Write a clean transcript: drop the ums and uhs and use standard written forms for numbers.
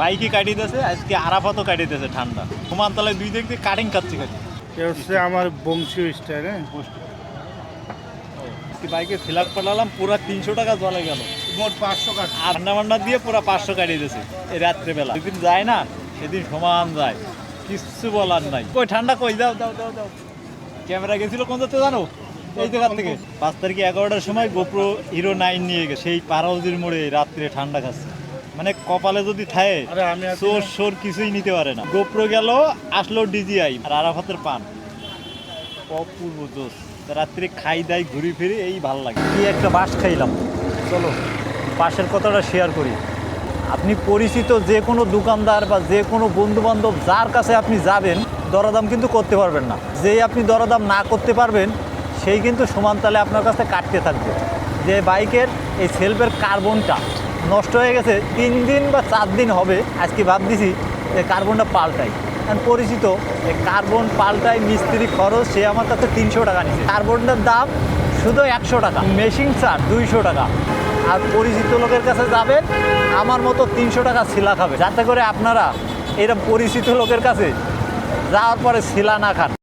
বাইকে কাটিয়ে দিয়েছে, আজকে আরাফাতও কাটিয়ে দিয়েছে ঠান্ডা। সমানতলায় দুই দিক দিয়ে কাটিং কাটছে খালি। এ হচ্ছে আমার বংশীয় স্টাইল। হ্যাঁ, বাইকে ফ্ল্যাগ পাঠালাম, পুরা 300 টাকা জলে গেল। মোট 500 কাঠ। আর রান্না দিয়ে পুরা 500 কাটিয়ে দিয়েছে এই রাত্রেবেলা। যেদিন যায় না সেদিন সমান যায়, কিচ্ছু বলার নাই। কই ঠান্ডা কই, দাও দাও দাও দাও। ক্যামেরা গেছিল কোন যাতে জানো, এই জায়গা থেকে 5 তারিখে 11টার সময় গোপ্রো হিরো 9 নিয়ে গেছে সেই পারলজির মোড়ে রাত্রে ঠান্ডা খাচ্ছে। মানে কপালে যদি থাকে আরে আমি সোর সোর কিছুই নিতে পারে না। গোপ্রো গেল, আসলো ডিজিআই আর আরাফাতের পান, অপূর্ব জোস। রাত্রে খাই দাই ঘুরি ফিরি, এই ভালো লাগে। কি একটা বাস খাইলাম, চলো বাসের কথাটা শেয়ার করি। আপনি পরিচিত যে কোনো দোকানদার বা যে কোনো বন্ধুবান্ধব যার কাছে আপনি যাবেন, দরদাম কিন্তু করতে পারবেন না। যেই আপনি দরদাম না করতে পারবেন সেই কিন্তু সমানতালে আপনার কাছে কাটতে থাকবে। যে বাইকের এই সেলফের কার্বনটা নষ্ট হয়ে গেছে 3 দিন বা 4 দিন হবে, আজকে ভাবতেছি যে কার্বনটা পাল্টাই। কারণ পরিচিত এই কার্বন পাল্টাই মিস্ত্রি খরচ, সে আমার কাছে 300 টাকা নিচ্ছে। কার্বনটার দাম শুধু 100 টাকা, মেশিন চার্জ 200 টাকা। আর পরিচিত লোকের কাছে যাবেন, আমার মতো 300 টাকা ছিলা খাবে, যাতে করে আপনারা এরকম পরিচিত লোকের কাছে যাওয়ার পরে ছিলা না খান।